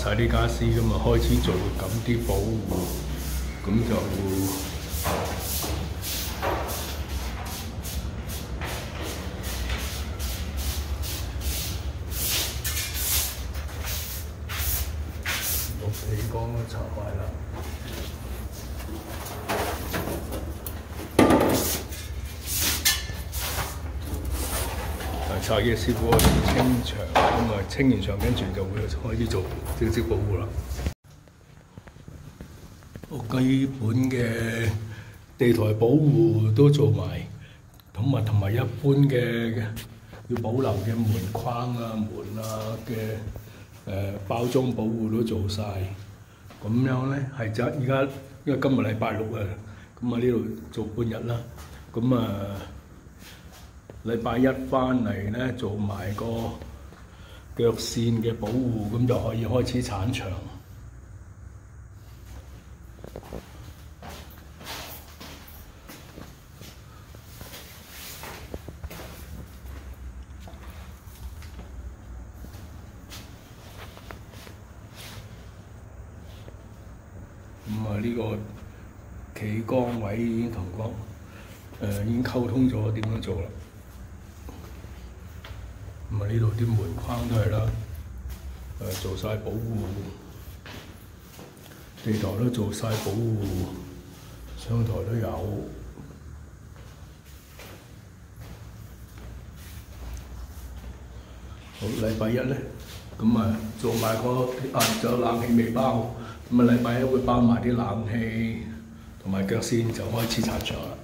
晒啲傢俬咁啊，開始做緊啲保護，咁就個皮缸都拆壞啦。拆嘢師傅開始清牆，咁啊清完牆跟住就會開始做正式保護啦。基本嘅地台保護都做埋，同埋一般嘅要保留嘅門框啊、門啊嘅包裝保護都做晒。咁樣咧係就而家因為今日禮拜六啊，咁啊呢度做半日啦，咁啊。禮拜一翻嚟咧，做埋個腳線嘅保護，咁就可以開始鏟牆。咁啊，呢個企缸位已經同已經溝通咗點樣做啦。咁啊，呢度啲門框都係啦，做晒保護，地台都做晒保護，窗台都有。好，禮拜一咧，咁啊做埋仲有冷氣未包，咁啊禮拜一會包埋啲冷氣同埋腳線就開始拆牆啦。